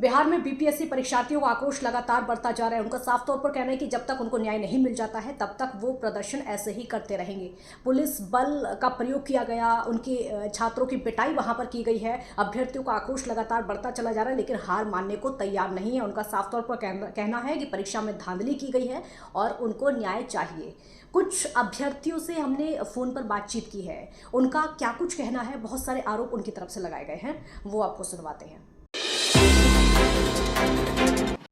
बिहार में बीपीएससी परीक्षार्थियों का आक्रोश लगातार बढ़ता जा रहा है। उनका साफ तौर पर कहना है कि जब तक उनको न्याय नहीं मिल जाता है तब तक वो प्रदर्शन ऐसे ही करते रहेंगे। पुलिस बल का प्रयोग किया गया, उनके छात्रों की पिटाई वहां पर की गई है। अभ्यर्थियों का आक्रोश लगातार बढ़ता चला जा रहा है, लेकिन हार मानने को तैयार नहीं है। उनका साफ तौर पर कहना है कि परीक्षा में धांधली की गई है और उनको न्याय चाहिए। कुछ अभ्यर्थियों से हमने फोन पर बातचीत की है, उनका क्या कुछ कहना है। बहुत सारे आरोप उनकी तरफ से लगाए गए हैं, वो आपको सुनवाते हैं।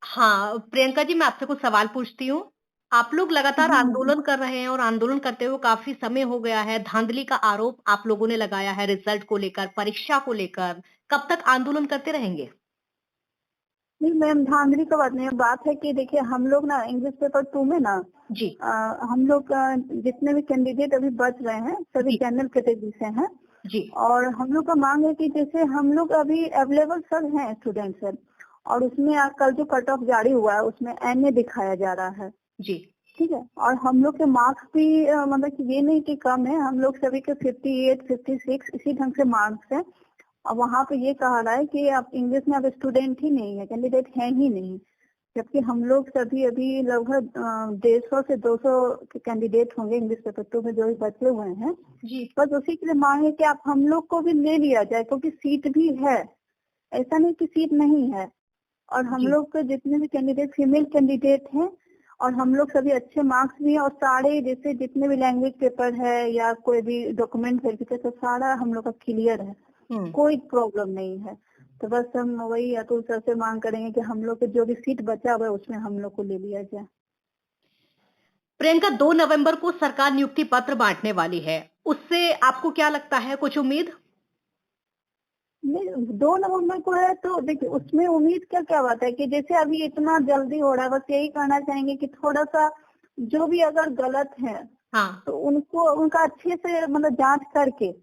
हाँ, प्रियंका जी मैं आपसे कुछ सवाल पूछती हूँ। आप लोग लगातार आंदोलन कर रहे हैं और आंदोलन करते हुए काफ़ी समय हो गया है। धांधली का आरोप आप लोगों ने लगाया है रिज़ल्ट को लेकर, परीक्षा को लेकर। कब तक आंदोलन करते रहेंगे? नहीं मैम, धांधली का बात नहीं है। बात है कि देखिए हम लोग ना इंग्लिश पेपर 2 में ना जी, हम लोग जितने भी कैंडिडेट अभी बच रहे हैं सभी जी, जनरल कैटेगरी से हैं। जी, और हम लोग का मांग है कि जैसे हम लोग अभी अवेलेबल सब हैं स्टूडेंट सर, और उसमें कल जो कट ऑफ जारी हुआ है उसमें एनए दिखाया जा रहा है। जी, ठीक है, और हम लोग के मार्क्स भी मतलब कि ये नहीं कि कम है, हम लोग सभी के 58, 56 इसी ढंग से मार्क्स है। और वहाँ पे ये कहा रहा है कि आप इंग्लिश में अब स्टूडेंट ही नहीं है, कैंडिडेट है ही नहीं, जबकि हम लोग सभी अभी लगभग 150 से 200 के कैंडिडेट होंगे इंग्लिश पेपर 2 में जो भी बचे हुए हैं। जी, बस उसी के लिए मांग है कि आप हम लोग को भी ले लिया जाए, क्योंकि सीट भी है, ऐसा नहीं कि सीट नहीं है। और हम जी। लोग के जितने भी कैंडिडेट फीमेल कैंडिडेट हैं, और हम लोग सभी अच्छे मार्क्स भी हैं, और सारे जैसे जितने भी लैंग्वेज पेपर है या कोई भी डॉक्यूमेंट वेरिफिकेशन सारा हम लोग का क्लियर है, हुँ। कोई प्रॉब्लम नहीं है। तो बस हम वही अतुल सर से मांग करेंगे कि हम लोग के जो भी सीट बचा हुआ है उसमें हम लोग को ले लिया जाए। प्रियंका 2 नवंबर को सरकार नियुक्ति पत्र बाँटने वाली है। उससे आपको क्या लगता है, कुछ उम्मीद? नहीं, 2 नवंबर को है तो देखिए उसमें उम्मीद क्या क्या बात है कि जैसे अभी इतना जल्दी हो रहा है, बस यही कहना चाहेंगे कि थोड़ा सा जो भी अगर गलत है हाँ, तो उनको उनका अच्छे से मतलब जांच करके,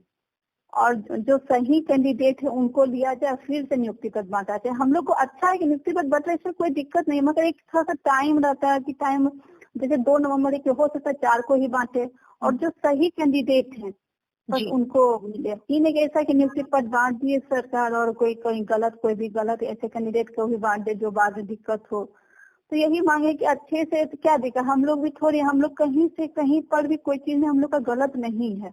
और जो सही कैंडिडेट है उनको लिया जाए, फिर से नियुक्ति पत्र बांटा जाए। हम लोग को अच्छा है कि नियुक्ति पत्र बट इसमें कोई दिक्कत नहीं, मगर एक थोड़ा सा टाइम रहता है कि टाइम जैसे 2 नवंबर के हो सकता है 4 को ही बांटे, और जो सही कैंडिडेट है बस जी। उनको मिले। ये नहीं कि ऐसा कि नियुक्ति पत्र बांट दिए सरकार और कोई कोई गलत कोई भी गलत ऐसे कैंडिडेट को भी बांट दे जो बाद में दिक्कत हो। तो यही मांगे कि अच्छे से, तो क्या दिक्कत, हम लोग भी थोड़ी, हम लोग कहीं से कहीं पर भी कोई चीज में हम लोग का गलत नहीं है।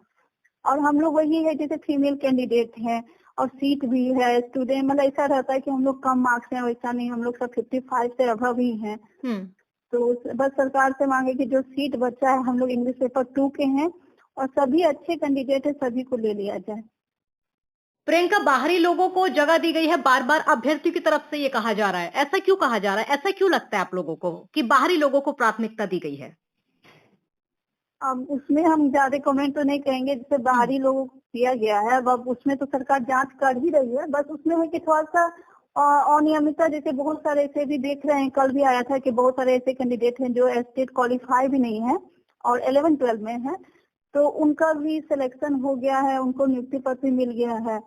और हम लोग वही है जैसे फीमेल कैंडिडेट हैं और सीट भी है, स्टूडेंट मतलब ऐसा रहता है कि हम लोग कम मार्क्स हैं, वैसा नहीं, हम लोग सब 55 से अभव ही हैं। हुँ। तो बस सरकार से मांगे कि जो सीट बचा है हम लोग इंग्लिश पेपर 2 के हैं और सभी अच्छे कैंडिडेट है, सभी को ले लिया जाए। प्रियंका बाहरी लोगों को जगह दी गई है, बार-बार अभ्यर्थियों की तरफ से ये कहा जा रहा है। ऐसा क्यों कहा जा रहा है? ऐसा क्यों लगता है आप लोगों को कि बाहरी लोगों को प्राथमिकता दी गई है? अब उसमें हम ज्यादा कमेंट तो नहीं करेंगे, जैसे हुँ। बाहरी लोगों को दिया गया है, अब उसमें तो सरकार जांच कर ही रही है। बस उसमें है कि थोड़ा सा अनियमितता, जैसे बहुत सारे ऐसे भी देख रहे हैं, कल भी आया था कि बहुत सारे ऐसे कैंडिडेट हैं जो स्टेट क्वालिफाई भी नहीं है और 11-12 में है, तो उनका भी सिलेक्शन हो गया है, उनको नियुक्ति पत्र भी मिल गया है।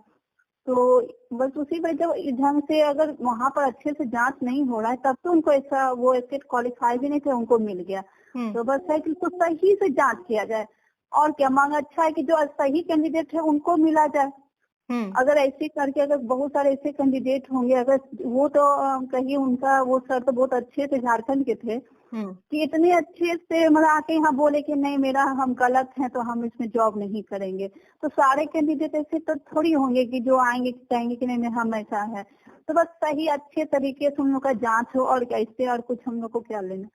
तो बस उसी वजह ढंग से अगर वहाँ पर अच्छे से जांच नहीं हो रहा है तब तो उनको ऐसा, वो स्टेट क्वालिफाई भी नहीं थे, उनको मिल गया। हुँ। तो बस है कि उसको सही से जांच किया जाए, और क्या मांग अच्छा है कि जो सही कैंडिडेट है उनको मिला जाए। हुँ। अगर ऐसे करके अगर बहुत सारे ऐसे कैंडिडेट होंगे, अगर वो तो कहीं उनका वो सर तो बहुत अच्छे से झारखंड के थे हुँ। कि इतने अच्छे से मतलब आके यहाँ बोले कि नहीं मेरा हम गलत हैं तो हम इसमें जॉब नहीं करेंगे। तो सारे कैंडिडेट ऐसे तो थोड़ी होंगे कि जो आएंगे कहेंगे कि नहीं हम ऐसा है। तो बस सही अच्छे तरीके से हम लोग का जांच हो, और क्या इससे और कुछ हम लोग को क्या लेना।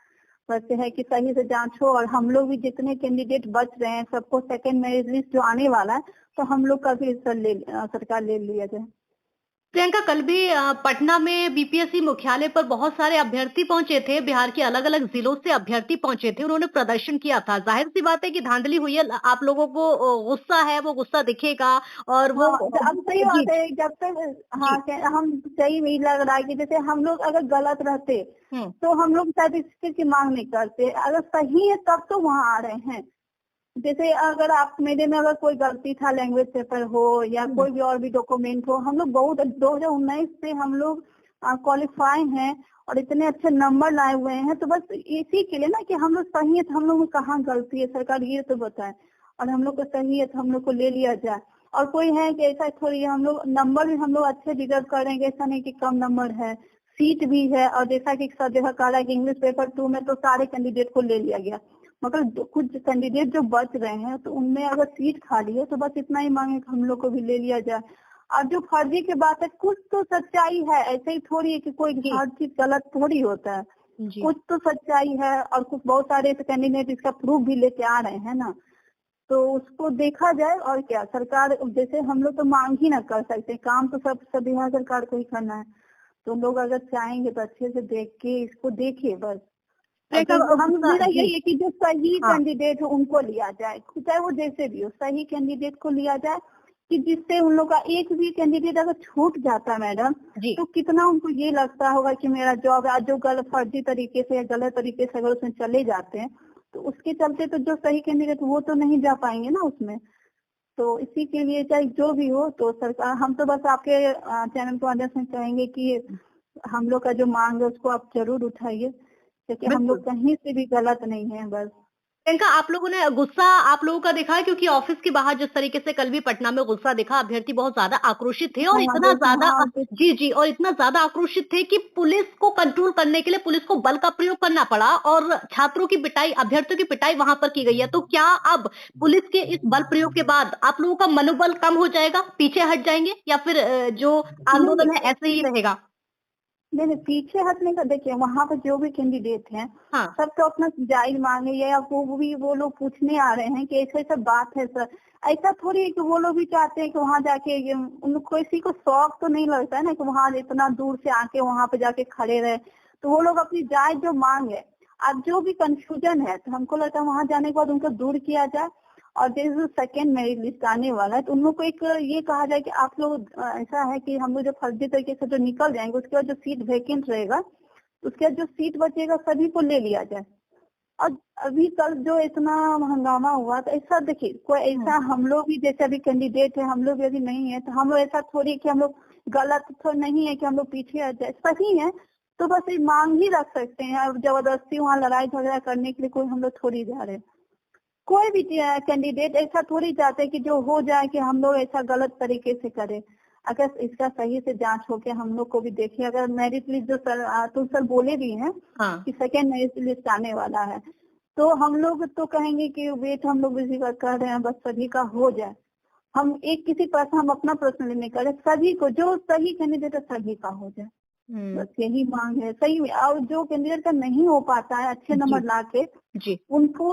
बस ये है कि सही से जांच हो, और हम लोग भी जितने कैंडिडेट बच रहे हैं सबको सेकंड मेरिट लिस्ट जो आने वाला है तो हम लोग का भी सरकार ले लिया जाए। प्रियंका कल भी पटना में बीपीएससी मुख्यालय पर बहुत सारे अभ्यर्थी पहुंचे थे। बिहार के अलग-अलग जिलों से अभ्यर्थी पहुंचे थे। उन्होंने प्रदर्शन किया था। ज़ाहिर-सी बात है कि धांधली हुई है। आप लोगों को गुस्सा है, वो गुस्सा दिखेगा और वो हाँ, अब सही जी, बात है, जब तक हाँ जी। हम सही नहीं लग रहा है कि जैसे हम लोग अगर गलत रहते हुँ, तो हम लोग शायद इस चीज की मांग नहीं करते, अगर सही है तब तो वहाँ आ रहे हैं। जैसे अगर आप मेरे में अगर कोई गलती था, लैंग्वेज पेपर हो या हुँ, कोई भी और भी डॉक्यूमेंट हो, हम लोग बहुत 2019 से हम लोग क्वालिफाई हैं और इतने अच्छे नंबर लाए हुए हैं, तो बस इसी के लिए ना कि हम लोग सही है तो हम लोग में कहाँ गलती है, सरकार ये तो बताए। और हम लोग को सही है तो हम लोग को ले लिया जाए। और कोई है कि ऐसा थोड़ी है, हम लोग नंबर भी हम लोग अच्छे डिजर्व करेंगे, ऐसा नहीं कि कम नंबर है, सीट भी है, और जैसा कि सर जगह कह रहा है कि इंग्लिश पेपर 2 में तो सारे कैंडिडेट को ले लिया गया, मगर कुछ कैंडिडेट जो बच रहे हैं तो उनमें अगर सीट खाली है तो बस इतना ही मांगे कि हम लोग को भी ले लिया जाए। और जो फर्जी की बात है, कुछ तो सच्चाई है, ऐसे ही थोड़ी है कि कोई हर चीज गलत थोड़ी होता है, कुछ तो सच्चाई है, और कुछ बहुत सारे कैंडिडेट इसका प्रूफ भी लेके आ रहे हैं ना, तो उसको देखा जाए। और क्या, सरकार जैसे हम लोग तो मांग ही ना कर सकते, काम तो सब बिहार सरकार को ही करना है, तो लोग अगर चाहेंगे तो अच्छे से देख के इसको देखिए बस। तो हम मेरा यही है कि जो सही कैंडिडेट हो उनको लिया जाए, चाहे वो जैसे भी हो, सही कैंडिडेट को लिया जाए, कि जिससे उन लोग का एक भी कैंडिडेट अगर छूट जाता है मैडम, तो कितना उनको ये लगता होगा कि मेरा जॉब आज जो गलत फर्जी तरीके से या गलत तरीके से अगर उसमें चले जाते हैं तो उसके चलते तो जो सही कैंडिडेट वो तो नहीं जा पाएंगे ना उसमें। तो इसी के लिए चाहे जो भी हो, तो सरकार, हम तो बस आपके चैनल को आदेश में कहेंगे कि हम लोग का जो मांग है उसको आप जरूर उठाइए, क्योंकि हम लोग कहीं से भी गलत नहीं है बस। प्रियंका, आप लोगों ने गुस्सा आप लोगों का दिखा है, क्योंकि ऑफिस के बाहर जिस तरीके से कल भी पटना में गुस्सा दिखा, अभ्यर्थी बहुत ज्यादा आक्रोशित थे और इतना ज्यादा जी और इतना ज्यादा आक्रोशित थे कि पुलिस को कंट्रोल करने के लिए पुलिस को बल का प्रयोग करना पड़ा और छात्रों की पिटाई, अभ्यर्थियों की पिटाई वहां पर की गई है। तो क्या अब पुलिस के इस बल प्रयोग के बाद आप लोगों का मनोबल कम हो जाएगा, पीछे हट जाएंगे, या फिर जो आंदोलन है ऐसे ही रहेगा? नहीं, पीछे हटने का देखिए, वहाँ पर जो भी कैंडिडेट हैं सब तो अपना जायज मांगे, या वो लोग पूछने आ रहे हैं कि ऐसा बात है सर, ऐसा थोड़ी है कि वो लोग भी चाहते हैं कि वहाँ जाके उनको किसी को शौक तो नहीं लगता है ना कि वहाँ इतना दूर से आके वहाँ पे जाके खड़े रहे, तो वो लोग अपनी जायज जो मांग है, अब जो भी कंफ्यूजन है तो हमको लगता है वहाँ जाने के बाद उनको दूर किया जाए। और जैसे सेकेंड मेरिट लिस्ट आने वाला है तो उन लोग को एक ये कहा जाए कि आप लोग, ऐसा है कि हम लोग जो फर्जी तरीके से जो निकल जाएंगे उसके बाद जो सीट वैकेंट रहेगा उसके बाद जो सीट बचेगा सभी को ले लिया जाए। और अभी कल जो इतना हंगामा हुआ तो ऐसा देखिए, कोई ऐसा हम लोग भी जैसे अभी कैंडिडेट है, हम लोग भी अभी नहीं है तो हम लोग ऐसा थोड़ी कि हम लोग गलत तो नहीं है कि हम लोग पीछे आ जाए, सही है तो बस ये मांग ही रख सकते हैं। अब जबरदस्ती वहाँ लड़ाई झगड़ा करने के लिए कोई हम लोग थोड़ी जा रहे हैं, कोई भी कैंडिडेट ऐसा थोड़ी चाहते कि जो हो जाए कि हम लोग ऐसा गलत तरीके से करें। अगर इसका सही से जांच होके हम लोग को भी देखिए, अगर मेरिट लिस्ट जो सर अतुल सर बोले भी हैं कि सेकेंड मेरिट लिस्ट आने वाला है, तो हम लोग तो कहेंगे कि वेट हम लोग इसी का कर रहे हैं, बस सभी का हो जाए। हम एक किसी पर्सन, हम अपना पर्सनली नहीं कर रहे, सभी को जो सही कैंडिडेट है सभी का हो जाए, बस यही मांग है सही में। और जो कैंडिडेट का नहीं हो पाता है अच्छे नंबर ला के, उनको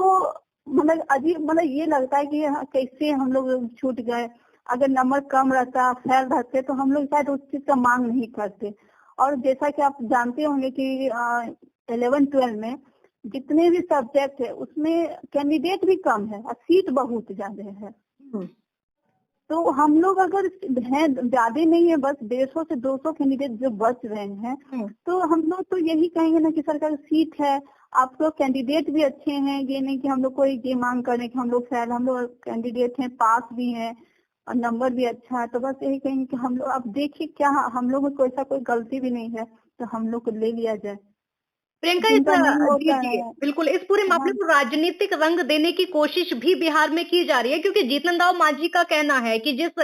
मतलब अजीब, मतलब ये लगता है कि कैसे हम लोग छूट गए, अगर नंबर कम रहता, फेल रहते तो हम लोग शायद उस चीज का मांग नहीं करते। और जैसा कि आप जानते होंगे कि 11-12 में जितने भी सब्जेक्ट है उसमें कैंडिडेट भी कम है और सीट बहुत ज्यादा है। तो हम लोग अगर हैं, ज्यादा नहीं है, बस 150 से 200 कैंडिडेट जो बच रहे हैं, तो हम लोग तो यही कहेंगे ना कि सरकार सीट है, आप लोग कैंडिडेट भी अच्छे हैं, ये नहीं कि हम लोग कोई ये मांग करें कि हम लोग फेल, हम लोग कैंडिडेट हैं, पास भी हैं और नंबर भी अच्छा है, तो बस यही कहेंगे कि हम लोग अब देखिए क्या हम लोग में ऐसा कोई गलती भी नहीं है तो हम लोग को ले लिया जाए। प्रियंका, बिल्कुल इस पूरे मामले को राजनीतिक रंग देने की कोशिश भी बिहार में की जा रही है, क्योंकि जीतन राम मांझी का कहना है कि जिस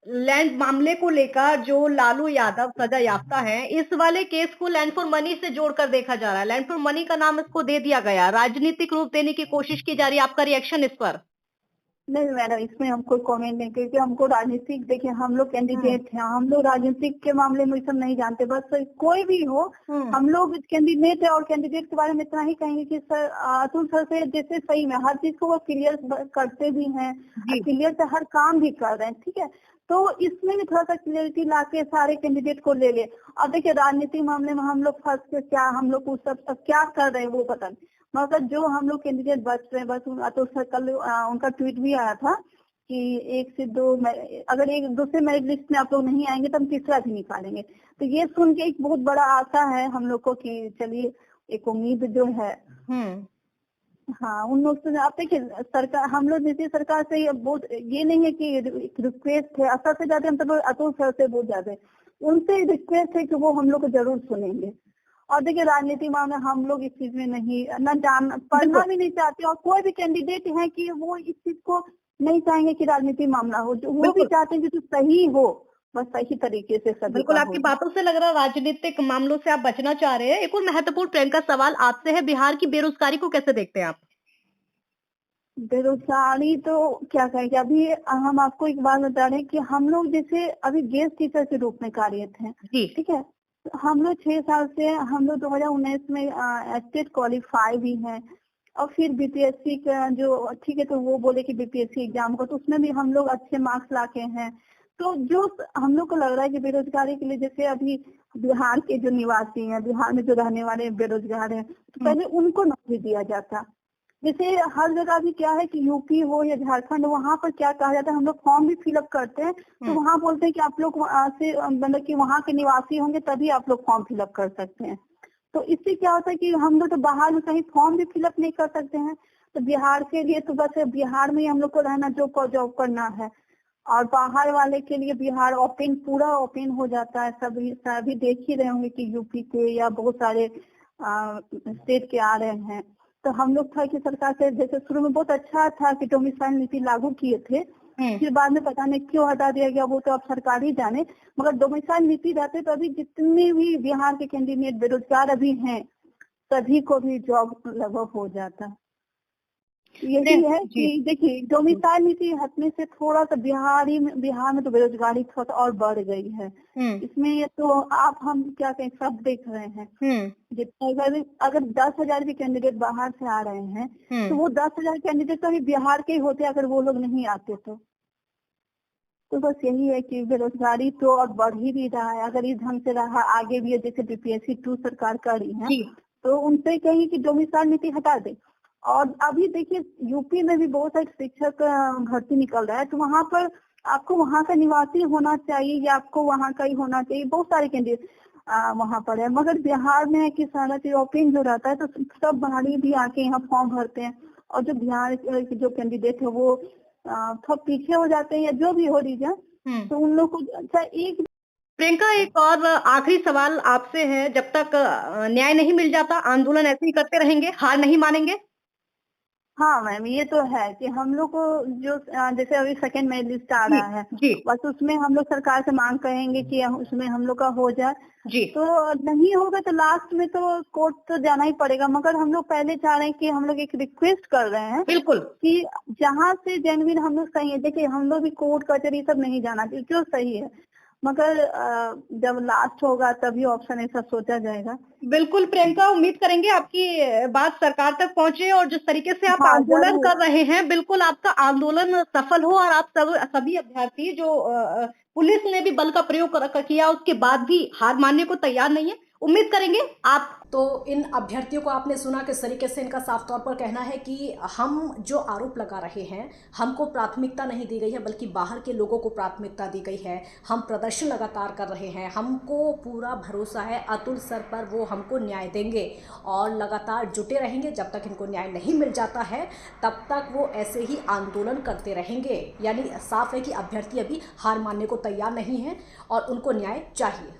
लैंड मामले को लेकर जो लालू यादव सजा याफ्ता है, इस वाले केस को लैंड फॉर मनी से जोड़कर देखा जा रहा है, लैंड फॉर मनी का नाम इसको दे दिया गया, राजनीतिक रूप देने की कोशिश की जा रही है। आपका रिएक्शन इस पर? नहीं मैडम, इसमें हम कोई कमेंट नहीं, क्योंकि हमको राजनीतिक, देखिए हम लोग कैंडिडेट हैं, हम लोग राजनीतिक के मामले में सब नहीं जानते, बस कोई भी हो हम लोग कैंडिडेट है और कैंडिडेट के बारे में इतना ही कहेंगे कि सर अतुल सर से जैसे सही में हर चीज को वो क्लियर करते भी हैं, क्लियर से हर काम भी कर रहे हैं, ठीक है, तो इसमें भी थोड़ा सा क्लियरिटी ला के सारे कैंडिडेट को ले ले। और देखिए राजनीतिक मामले में हम लोग फर्स्ट क्या, हम लोग उस सब क्या कर रहे हैं वो पता नहीं, मगर जो हम लोग कैंडिडेट बच रहे हैं बस। तो सर कल उनका ट्वीट भी आया था कि 1 से 2, अगर एक दूसरे मेरिट लिस्ट में आप लोग नहीं आएंगे तो हम तीसरा भी निकालेंगे। तो ये सुन के एक बहुत बड़ा आशा है हम लोग को कि चलिए एक उम्मीद जो है। हाँ, उन लोग से आप देखिए सरकार, हम लोग नीतीश सरकार से बहुत ये नहीं है कि रिक्वेस्ट है, असर से ज्यादा हम तो अतुल सर से बहुत ज्यादा उनसे रिक्वेस्ट है कि वो हम लोग को जरूर सुनेंगे। और देखिए राजनीति मामले हम लोग इस चीज में नहीं न जान पढ़ना भी नहीं चाहते, और कोई भी कैंडिडेट है कि वो इस चीज को नहीं चाहेंगे कि राजनीति मामला हो, जो वो भी चाहते हैं कि तो सही हो, बस सही तरीके से सभी बिल्कुल, का आपकी हो जाए। बातों से लग रहा है राजनीतिक मामलों से आप बचना चाह रहे हैं। एक और महत्वपूर्ण प्रियंका सवाल आपसे है, बिहार की बेरोजगारी को कैसे देखते हैं आप? बेरोजगारी तो क्या कहें कि अभी हम आपको एक बात बता रहे हैं कि हम लोग जैसे अभी गेस्ट टीचर के रूप में कार्यरत हैं, जी। ठीक है। तो हम लोग 6 साल से हम लोग 2019 में स्टेट क्वालिफाई भी हैं और फिर बीपीएससी का जो ठीक है तो वो बोले कि बीपीएससी एग्जाम को तो उसमें भी हम लोग अच्छे मार्क्स लाके हैं। तो जो हम लोग को लग रहा है कि बेरोजगारी के लिए जैसे अभी बिहार के जो निवासी हैं, बिहार में जो रहने वाले बेरोजगार हैं, तो पहले उनको नौकरी दिया जाता। जैसे हर जगह भी क्या है कि यूपी हो या झारखंड, वहाँ पर क्या कहा जाता है, हम लोग फॉर्म भी फिलअप करते हैं तो वहाँ बोलते हैं कि आप लोग वहाँ से मतलब कि वहाँ के निवासी होंगे तभी आप लोग फॉर्म फिलअप कर सकते हैं। तो इससे क्या होता है कि हम लोग तो बाहर में कहीं फॉर्म भी फिलअप नहीं कर सकते हैं। तो बिहार के लिए तो बस बिहार में ही हम लोग को रहना, जॉब करना है। और बाहर वाले के लिए बिहार ओपन, पूरा ओपन हो जाता है। सभी देख ही रहे होंगे कि यूपी के या बहुत सारे स्टेट के आ रहे हैं। तो हम लोग था कि सरकार से जैसे शुरू में बहुत अच्छा था कि डोमिसाइल नीति लागू किए थे, फिर बाद में पता नहीं क्यों हटा दिया गया, वो तो अब सरकार ही जाने। मगर डोमिसाइल नीति रहते तो अभी जितने भी बिहार के कैंडिडेट बेरोजगार अभी हैं सभी को भी जॉब लगभग हो जाता। यही है कि देखिए डोमिसाइल नीति हटने से थोड़ा सा बिहार में तो बेरोजगारी थोड़ा और बढ़ गई है। इसमें ये तो आप हम क्या कहें सब देख रहे हैं। जितना अगर 10,000 भी कैंडिडेट बाहर से आ रहे हैं तो वो 10,000 कैंडिडेट तो अभी बिहार के ही होते अगर वो लोग नहीं आते तो बस यही है कि बेरोजगारी तो और बढ़ ही भी रहा है। अगर इस ढंग से रहा आगे भी, जैसे बीपीएससी 2 सरकार कर रही है तो उनसे कहेंगे कि डोमिसाइल नीति हटा दे। और अभी देखिए यूपी में भी बहुत सारे शिक्षक भर्ती निकल रहा है तो वहाँ पर आपको वहाँ का निवासी होना चाहिए या आपको वहाँ का ही होना चाहिए। बहुत सारे कैंडिडेट वहाँ पर है, मगर बिहार में है कि सारा चीज ओपन जो रहता है तो सब बाहरी भी आके यहाँ फॉर्म भरते हैं और जो बिहार के जो कैंडिडेट है वो थोड़ा पीछे हो जाते हैं या जो भी हो रीजन, तो उन लोग को अच्छा एक। प्रियंका, एक और आखिरी सवाल आपसे है, जब तक न्याय नहीं मिल जाता आंदोलन ऐसे ही करते रहेंगे, हार नहीं मानेंगे? हाँ मैम, ये तो है कि हम लोग को जो जैसे अभी सेकंड मेरिट लिस्ट आ रहा है बस उसमें हम लोग सरकार से मांग करेंगे कि उसमें हम लोग का हो जाए। तो नहीं होगा तो लास्ट में तो कोर्ट तो जाना ही पड़ेगा, मगर हम लोग पहले चाह रहे हैं कि हम लोग एक रिक्वेस्ट कर रहे हैं बिल्कुल कि जहाँ से जेन्युइन हम लोग सही है। देखिए हम लोग भी कोर्ट कचहरी सब नहीं जाना चाहिए, जो सही है, मगर जब लास्ट होगा तभी ऑप्शन ऐसा सोचा जाएगा। बिल्कुल प्रियंका, उम्मीद करेंगे आपकी बात सरकार तक पहुंचे और जिस तरीके से आप आंदोलन कर रहे हैं बिल्कुल आपका आंदोलन सफल हो और आप सभी अभ्यर्थी जो पुलिस ने भी बल का प्रयोग किया उसके बाद भी हार मानने को तैयार नहीं है, उम्मीद करेंगे आप। तो इन अभ्यर्थियों को आपने सुना किस तरीके से इनका साफ तौर पर कहना है कि हम जो आरोप लगा रहे हैं हमको प्राथमिकता नहीं दी गई है बल्कि बाहर के लोगों को प्राथमिकता दी गई है। हम प्रदर्शन लगातार कर रहे हैं, हमको पूरा भरोसा है अतुल सर पर, वो हमको न्याय देंगे और लगातार जुटे रहेंगे। जब तक इनको न्याय नहीं मिल जाता है तब तक वो ऐसे ही आंदोलन करते रहेंगे। यानी साफ है कि अभ्यर्थी अभी हार मानने को तैयार नहीं है और उनको न्याय चाहिए।